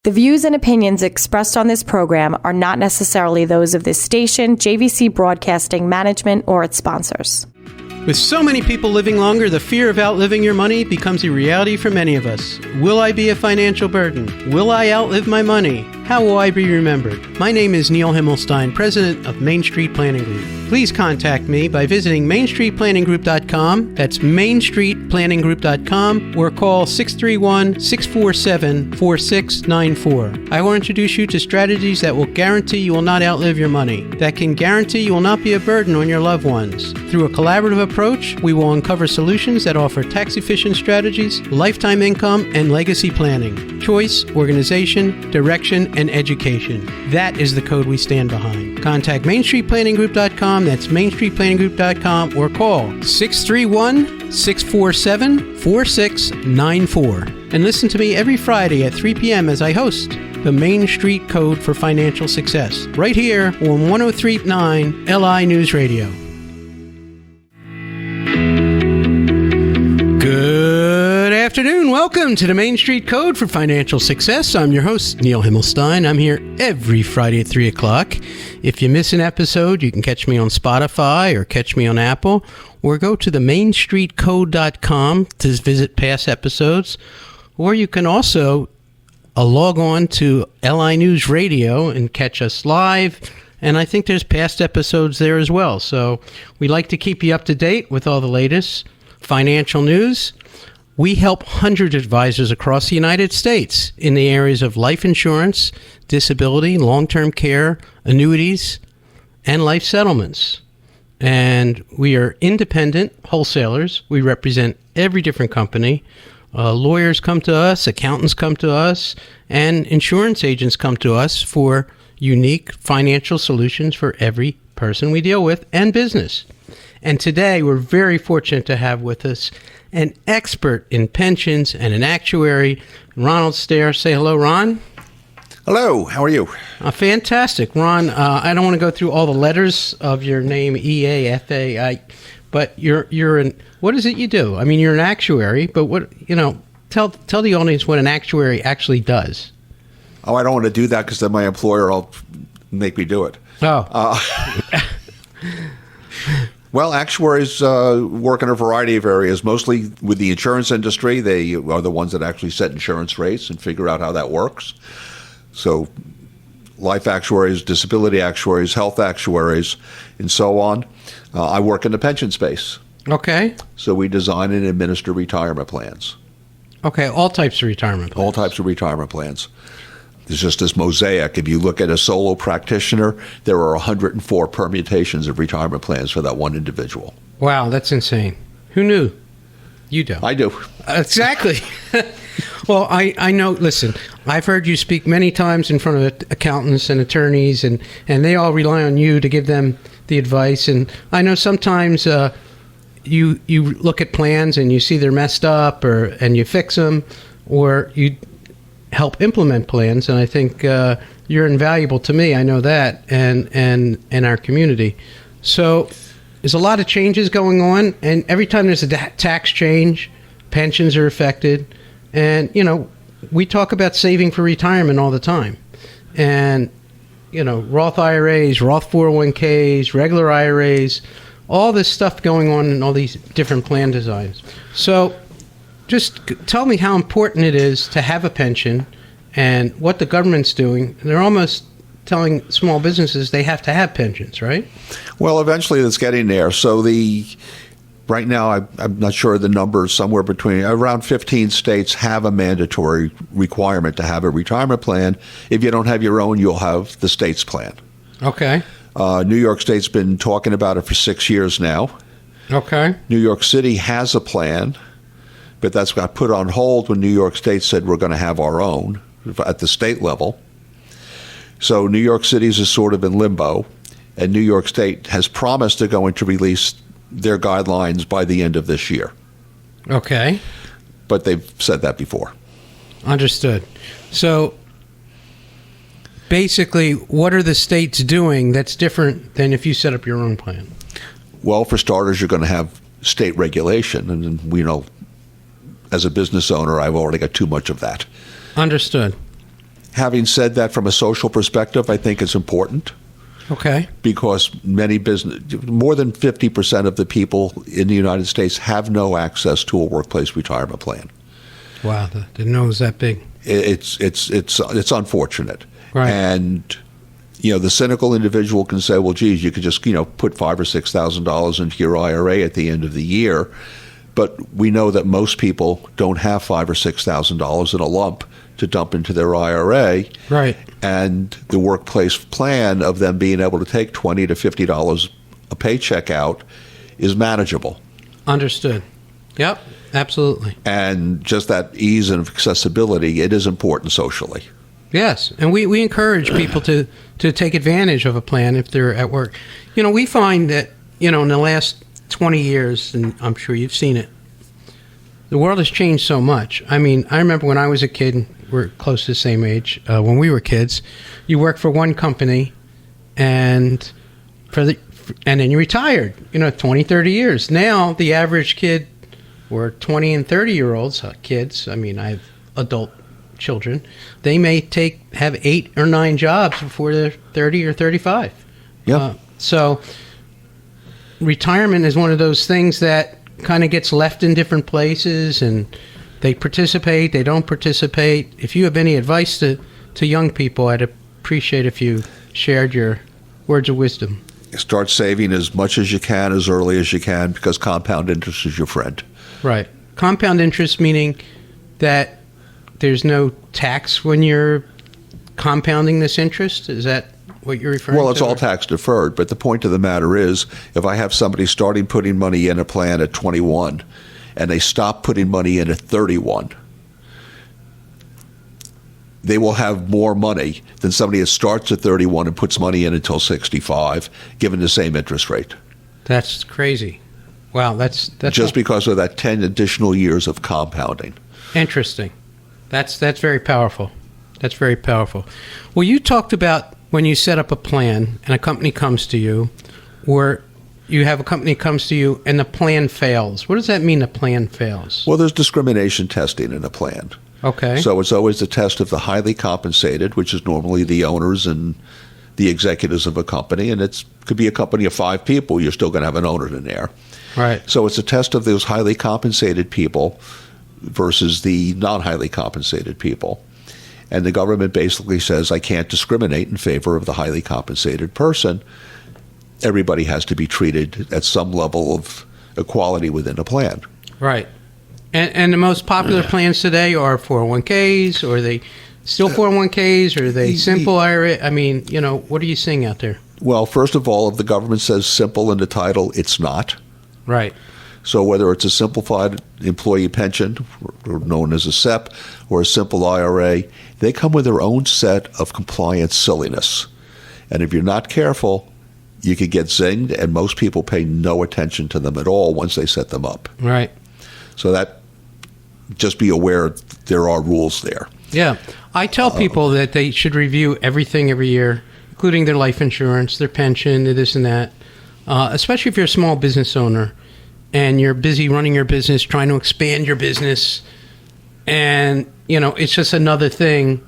The views and opinions expressed on this program are not necessarily those of this station, JVC Broadcasting Management, or its sponsors. With so many people living longer, the fear of outliving your money becomes a reality for many of us. Will I be a financial burden? Will I outlive my money? How will I be remembered? My name is Neil Himmelstein, president of Main Street Planning Group. Please contact me by visiting mainstreetplanninggroup.com. That's mainstreetplanninggroup.com, or call 631-647-4694. I will introduce you to strategies that will guarantee you will not outlive your money, that can guarantee you will not be a burden on your loved ones. Through a collaborative approach, we will uncover solutions that offer tax-efficient strategies, lifetime income, and legacy planning, choice, organization, direction, and education. That is the code we stand behind. Contact mainstreetplanninggroup.com. That's mainstreetplanninggroup.com, or call 631-647-4694. And listen to me every Friday at 3 p.m. as I host the Main Street Code for Financial Success, right here on 103.9 LI News Radio. Good afternoon. Welcome to the Main Street Code for Financial Success. I'm your host, Neil Himmelstein. I'm here every Friday at 3 o'clock. If you miss an episode, you can catch me on Spotify or catch me on Apple, or go to the mainstreetcode.com to visit past episodes. Or you can also log on to LI News Radio and catch us live. And I think there's past episodes there as well. So we like to keep you up to date with all the latest financial news. We help hundreds of advisors across the United States in the areas of life insurance, disability, long-term care, annuities, and life settlements. And we are independent wholesalers. We represent every different company. Lawyers come to us, accountants come to us, and insurance agents come to us for unique financial solutions for every person we deal with and business. And today we're very fortunate to have with us an expert in pensions and an actuary, Ronald Stair. Say hello, Ron. Hello, how are you? Fantastic. Ron, I don't want to go through all the letters of your name, E-A-F-A-I, but you're an, what is it you do? I mean, you're an actuary, but what, tell the audience what an actuary actually does. Oh, I don't want to do that because then my employer will make me do it. Oh. Well, actuaries work in a variety of areas, mostly with the insurance industry. They are the ones that actually set insurance rates and figure out how that works. So life actuaries, disability actuaries, health actuaries, and so on. I work in the pension space. Okay. So we design and administer retirement plans. Okay, all types of retirement plans. All types of retirement plans. There's just this mosaic. If you look at a solo practitioner, there are 104 permutations of retirement plans for that one individual. Wow, that's insane. Who knew? You do. I do. Exactly. Well, I know, listen, I've heard you speak many times in front of accountants and attorneys, and they all rely on you to give them the advice. And I know sometimes you look at plans and you see they're messed up, and you fix them, or you help implement plans, and I think you're invaluable to me. I know that, and our community. So there's a lot of changes going on, and every time there's a tax change, pensions are affected, and we talk about saving for retirement all the time, and Roth IRAs, Roth 401ks, regular IRAs, all this stuff going on in all these different plan designs. So just tell me how important it is to have a pension and what the government's doing. They're almost telling small businesses they have to have pensions, right? Well, eventually it's getting there. So right now, I'm not sure the numbers, somewhere between around 15 states have a mandatory requirement to have a retirement plan. If you don't have your own, you'll have the state's plan. Okay. New York State's been talking about it for 6 years now. Okay. New York City has a plan, but that's got put on hold when New York State said we're going to have our own at the state level. So New York City's is sort of in limbo, and New York State has promised they're going to release their guidelines by the end of this year. Okay. But they've said that before. Understood. So basically, what are the states doing that's different than if you set up your own plan? Well, for starters, you're going to have state regulation, and we know as a business owner, I've already got too much of that. Understood. Having said that, from a social perspective, I think it's important. Okay. Because more than 50% of the people in the United States have no access to a workplace retirement plan. Wow, didn't know it was that big. It's unfortunate. Right. And the cynical individual can say, well, geez, you could just put $5,000 or $6,000 into your IRA at the end of the year. But we know that most people don't have $5,000 or $6,000 in a lump to dump into their IRA. Right. And the workplace plan of them being able to take $20 to $50 a paycheck out is manageable. Understood. Yep, absolutely. And just that ease and accessibility, it is important socially. Yes, and we encourage people to take advantage of a plan if they're at work. We find that, in the last 20 years, and I'm sure you've seen it, the world has changed so much. I mean, I remember when I was a kid, we're close to the same age, when we were kids, you worked for one company and then you retired, 20, 30 years. Now, the average kid, or 20 and 30-year-olds, kids, I mean, I have adult children, they may have 8 or 9 jobs before they're 30 or 35. Yeah. So retirement is one of those things that kind of gets left in different places, and they participate, they don't participate. If you have any advice to young people, I'd appreciate if you shared your words of wisdom. Start saving as much as you can, as early as you can, because compound interest is your friend. Right. Compound interest meaning that there's no tax when you're compounding this interest? Is that what you're referring to? Well, it's all tax deferred, but the point of the matter is, if I have somebody starting putting money in a plan at 21 and they stop putting money in at 31, they will have more money than somebody that starts at 31 and puts money in until 65, given the same interest rate. That's crazy. Wow, that's just because of that 10 additional years of compounding. Interesting. That's very powerful. That's very powerful. Well, you talked about when you set up a plan and a company comes to you, or you have a company comes to you and the plan fails. What does that mean, the plan fails? Well, there's discrimination testing in a plan. Okay. So it's always the test of the highly compensated, which is normally the owners and the executives of a company, and it could be a company of 5 people. You're still going to have an owner in there. Right. So it's a test of those highly compensated people versus the non-highly compensated people. And the government basically says, I can't discriminate in favor of the highly compensated person. Everybody has to be treated at some level of equality within a plan. Right. And the most popular plans today are 401ks, or are they still 401ks, or are they simple IRA? I mean, what are you seeing out there? Well, first of all, if the government says simple in the title, it's not. Right. So whether it's a simplified employee pension, or known as a SEP, or a simple IRA, they come with their own set of compliance silliness. And if you're not careful, you could get zinged, and most people pay no attention to them at all once they set them up. Right. So just be aware there are rules there. Yeah. I tell people that they should review everything every year, including their life insurance, their pension, their this and that, especially if you're a small business owner and you're busy running your business, trying to expand your business, and, it's just another thing.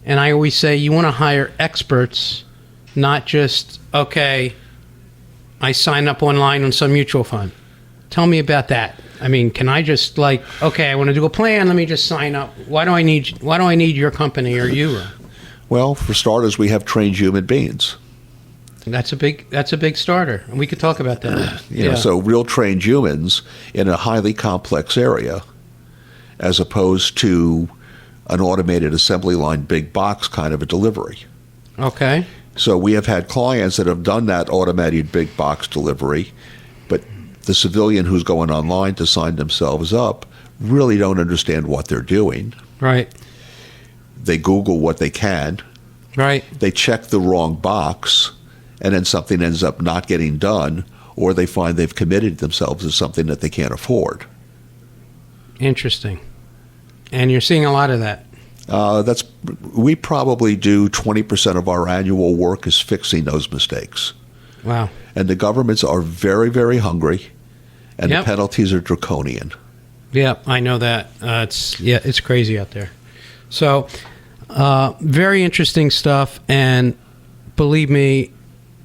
And I always say you want to hire experts, not just, okay, I sign up online on some mutual fund. Tell me about that. I mean, can I just okay, I want to do a plan, let me just sign up. Why do I need your company or you? Well, for starters, we have trained human beings. That's a big starter. And we could talk about that. So real trained humans in a highly complex area, as opposed to an automated assembly line big box kind of a delivery. Okay. So we have had clients that have done that automated big box delivery, but the civilian who's going online to sign themselves up really don't understand what they're doing. Right. They Google what they can. Right. They check the wrong box, and then something ends up not getting done, or they find they've committed themselves to something that they can't afford. Interesting. And you're seeing a lot of that. We probably do 20% of our annual work is fixing those mistakes. Wow. And the governments are very, very hungry, and the penalties are draconian. Yeah, I know that. It's crazy out there. So Very interesting stuff, and believe me,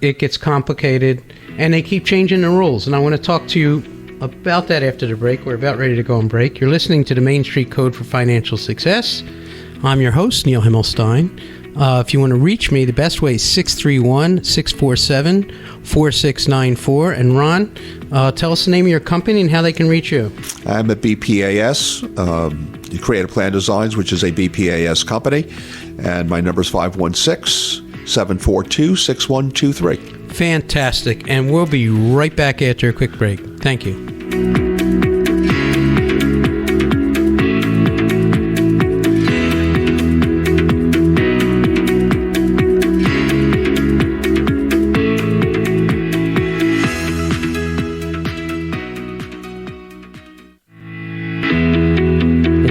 it gets complicated, and they keep changing the rules. And I want to talk to you about that after the break. We're about ready to go on break. You're listening to the Main Street Code for Financial Success. I'm your host, Neil Himmelstein. If you want to reach me, the best way is 631-647-4694. And Ron, tell us the name of your company and how they can reach you. I'm at BPAS, Creative Plan Designs, which is a BPAS company. And my number is 516-742-6123. Fantastic. And we'll be right back after a quick break. Thank you.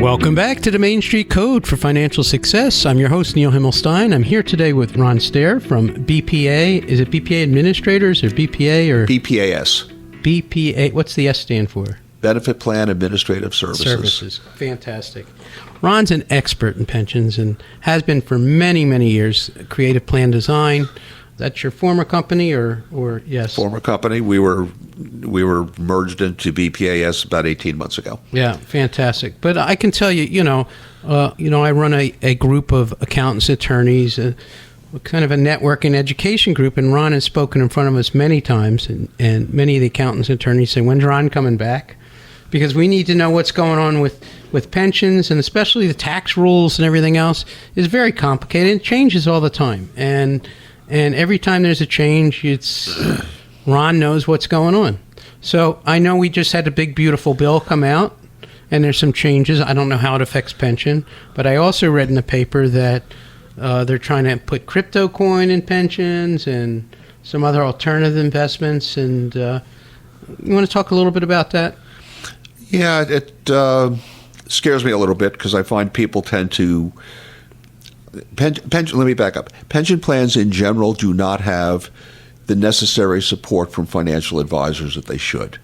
Welcome back to the Main Street Code for Financial Success. I'm your host, Neil Himmelstein. I'm here today with Ron Stair from BPA. Is it BPA Administrators or BPA or? BPAS. BPA. What's the S stand for? Benefit Plan Administrative Services. Fantastic. Ron's an expert in pensions and has been for many, many years. Creative Plan Design. That's your former company or yes? Former company. We were merged into BPAS about 18 months ago. Yeah, fantastic. But I can tell you, I run a group of accountants, attorneys, kind of a network and education group, and Ron has spoken in front of us many times, and many of the accountants and attorneys say, when's Ron coming back? Because we need to know what's going on with pensions, and especially the tax rules and everything else is very complicated. It changes all the time. And every time there's a change, Ron knows what's going on. So I know we just had a big, beautiful bill come out, and there's some changes. I don't know how it affects pension, but I also read in the paper that they're trying to put crypto coin in pensions and some other alternative investments. And you want to talk a little bit about that? Yeah, it scares me a little bit because I find people tend to... Let me back up. Pension plans in general do not have the necessary support from financial advisors that they should.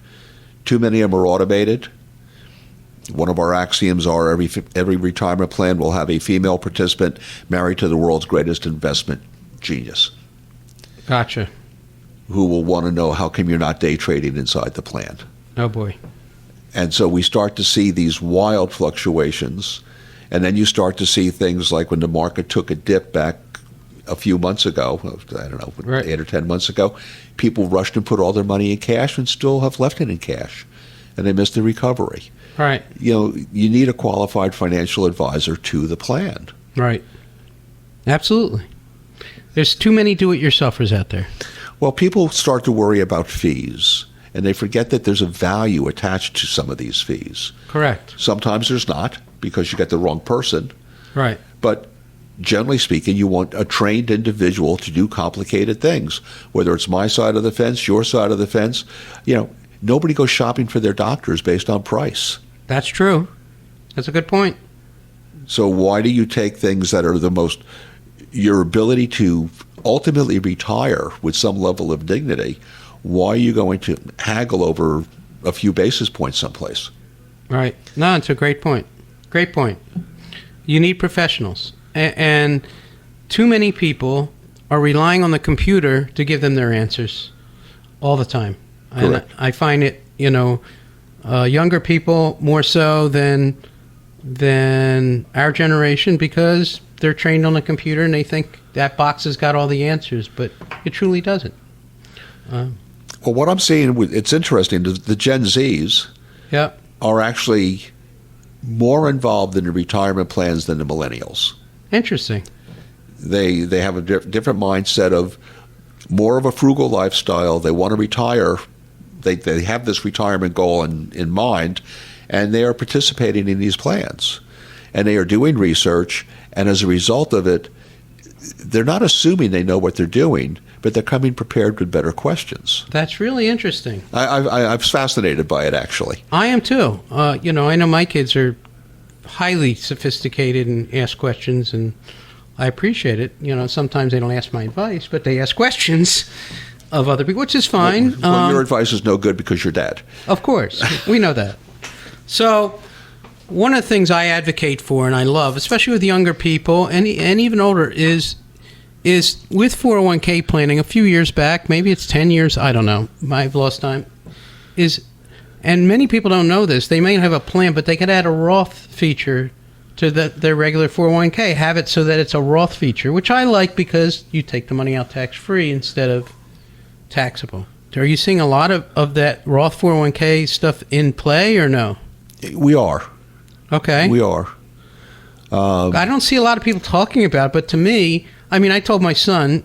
Too many of them are automated. One of our axioms are every retirement plan will have a female participant married to the world's greatest investment genius. Gotcha. Who will want to know how come you're not day trading inside the plan. Oh, boy. And so we start to see these wild fluctuations. And then you start to see things like when the market took a dip back a few months ago, I don't know, right. 8 or 10 months ago, people rushed and put all their money in cash and still have left it in cash. And they missed the recovery. Right. You need a qualified financial advisor to the plan. Right. Absolutely. There's too many do-it-yourselfers out there. Well, people start to worry about fees, and they forget that there's a value attached to some of these fees. Correct. Sometimes there's not, because you get the wrong person. Right. But generally speaking, you want a trained individual to do complicated things, whether it's my side of the fence, your side of the fence. Nobody goes shopping for their doctors based on price. That's true. That's a good point. So why do you take things that are your ability to ultimately retire with some level of dignity? Why are you going to haggle over a few basis points someplace? Right. No, it's a great point. Great point. You need professionals. And too many people are relying on the computer to give them their answers all the time. Correct. And I find it, younger people more so than our generation because they're trained on the computer and they think that box has got all the answers, but it truly doesn't. Well, what I'm seeing, it's interesting, the Gen Zs are actually more involved in the retirement plans than the millennials. Interesting. They have a different mindset of more of a frugal lifestyle. They want to retire. They have this retirement goal in mind, and they are participating in these plans. And they are doing research, and as a result of it, they're not assuming they know what they're doing, but they're coming prepared with better questions. That's really interesting. I'm fascinated by it, actually. I am too. I know my kids are highly sophisticated and ask questions, and I appreciate it. Sometimes they don't ask my advice, but they ask questions of other people, which is fine. Well, your advice is no good because you're dad. Of course. We know that. So one of the things I advocate for and I love, especially with younger people and even older, is with 401k planning. A few years back, maybe it's 10 years, I don't know, I've lost time, and many people don't know this, they may have a plan, but they could add a Roth feature to their regular 401k, have it so that it's a Roth feature, which I like because you take the money out tax-free instead of taxable. Are you seeing a lot of that Roth 401k stuff in play or no? We are. Okay. We are. I don't see a lot of people talking about it, but to me, I mean, I told my son,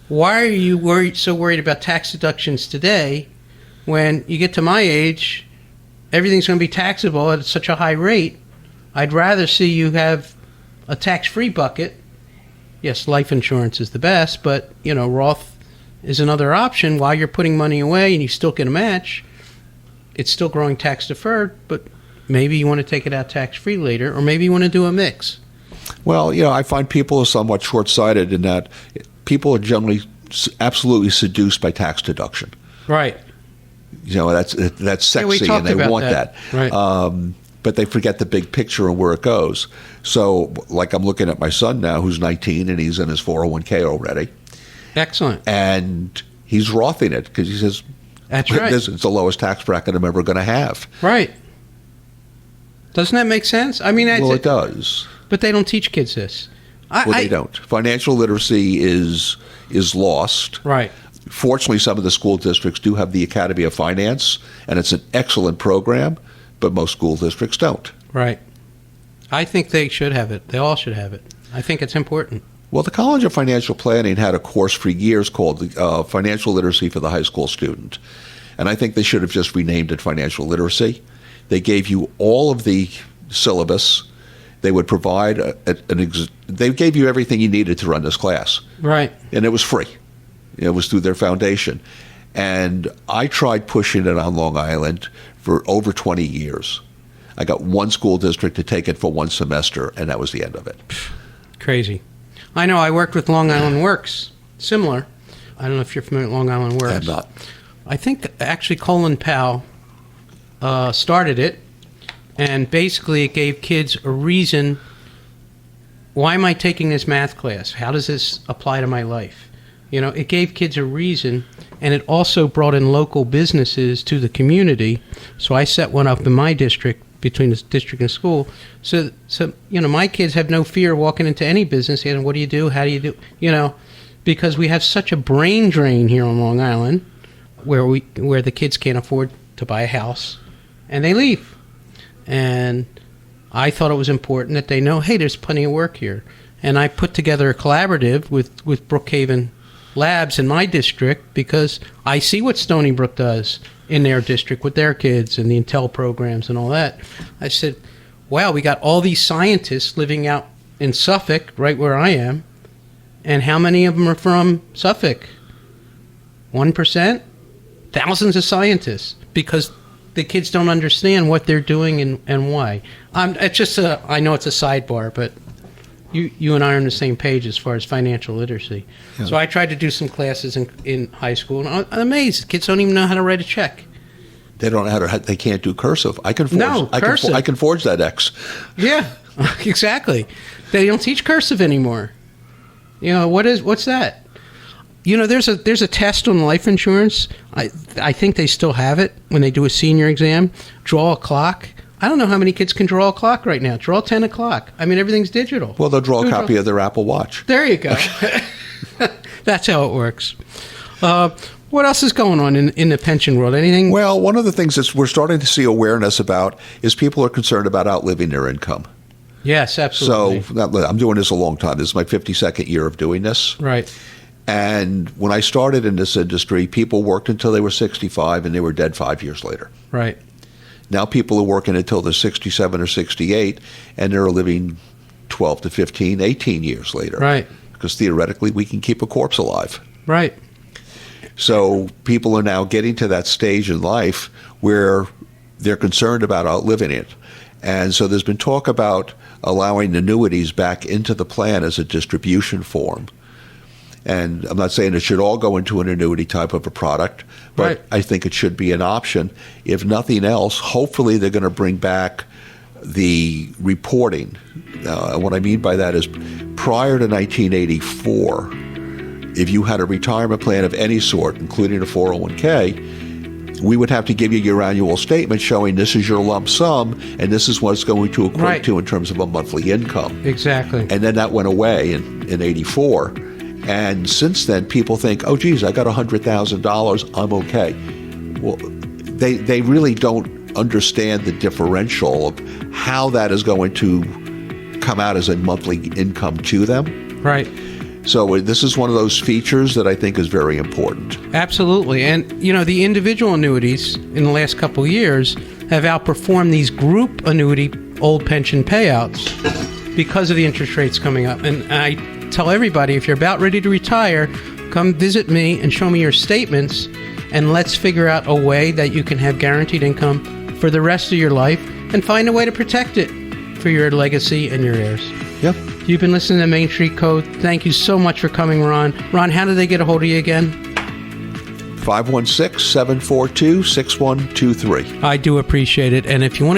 why are you so worried about tax deductions today when you get to my age, everything's going to be taxable at such a high rate? I'd rather see you have a tax-free bucket. Yes, life insurance is the best, but, Roth is another option while you're putting money away and you still get a match. It's still growing tax-deferred, but maybe you want to take it out tax-free later, or maybe you want to do a mix. Well, I find people are somewhat short-sighted in that people are generally absolutely seduced by tax deduction. Right. That's sexy, and they want that. Right. But they forget the big picture and where it goes. So, like, I'm looking at my son now, who's 19, and he's in his 401k already. Excellent. And he's Rothing it because he says, "That's right. It's the lowest tax bracket I'm ever going to have." Right. Doesn't that make sense? I mean, it does. But they don't teach kids this. They don't. Financial literacy is lost. Right. Fortunately, some of the school districts do have the Academy of Finance, and it's an excellent program, but most school districts don't. Right. I think they should have it. They all should have it. I think it's important. Well, the College of Financial Planning had a course for years called Financial Literacy for the High School Student, and I think they should have just renamed it Financial Literacy. They gave you all of the syllabus. They would provide they gave you everything you needed to run this class. Right. And it was free. It was through their foundation. And I tried pushing it on Long Island for over 20 years. I got one school district to take it for one semester, and that was the end of it. Crazy. I know. I worked with Long Island Works. Similar. I don't know if you're familiar with Long Island Works. I'm not. I think actually Colin Powell started it, and basically it gave kids a reason. Why am I taking this math class? How does this apply to my life? It gave kids a reason, and it also brought in local businesses to the community. So I set one up in my district, between the district and school. So my kids have no fear walking into any business and what do you do? How do you do? Because we have such a brain drain here on Long Island where the kids can't afford to buy a house and they leave. And I thought it was important that they know, hey, there's plenty of work here. And I put together a collaborative with Brookhaven Labs in my district because I see what Stony Brook does in their district with their kids and the Intel programs and all that. I said, wow, we got all these scientists living out in Suffolk, right where I am, and how many of them are from Suffolk? 1%? Thousands of scientists, because the kids don't understand what they're doing and why. It's just I know it's a sidebar, but you and I are on the same page as far as financial literacy. Yeah. So I tried to do some classes in high school, and I'm amazed. Kids don't even know how to write a check. They don't know how to. They can't do cursive. I can forge. Cursive. I can forge that X. Yeah, exactly. They don't teach cursive anymore. What's that? There's a test on life insurance. I think they still have it when they do a senior exam. Draw a clock. I don't know how many kids can draw a clock right now. Draw 10 o'clock. I mean, everything's digital. Well, they'll draw a copy of their Apple Watch. There you go. That's how it works. What else is going on in the pension world? Anything? Well, one of the things that we're starting to see awareness about is people are concerned about outliving their income. Yes, absolutely. So I'm doing this a long time. This is my 52nd year of doing this. Right. And when I started in this industry, people worked until they were 65 and they were dead 5 years later. Right. Now people are working until they're 67 or 68 and they're living 12 to 15, 18 years later. Right. Because theoretically we can keep a corpse alive. Right. So people are now getting to that stage in life where they're concerned about outliving it. And so there's been talk about allowing annuities back into the plan as a distribution form. And I'm not saying it should all go into an annuity type of a product, but right. I think it should be an option. If nothing else, hopefully they're going to bring back the reporting. What I mean by that is prior to 1984, if you had a retirement plan of any sort, including a 401k, we would have to give you your annual statement showing this is your lump sum and this is what it's going to equate to in terms of a monthly income. Exactly. And then that went away in 84. And since then, people think, oh, geez, I got $100,000, I'm okay. Well, they really don't understand the differential of how that is going to come out as a monthly income to them. Right. So this is one of those features that I think is very important. Absolutely. And, the individual annuities in the last couple of years have outperformed these group annuity old pension payouts because of the interest rates coming up. And I tell everybody, if you're about ready to retire, come visit me and show me your statements, and let's figure out a way that you can have guaranteed income for the rest of your life and find a way to protect it for your legacy and your heirs. Yep. You've been listening to Main Street Code. Thank you so much for coming, Ron. Ron, how do they get a hold of you again? 516-742-6123. I do appreciate it. And if you want to get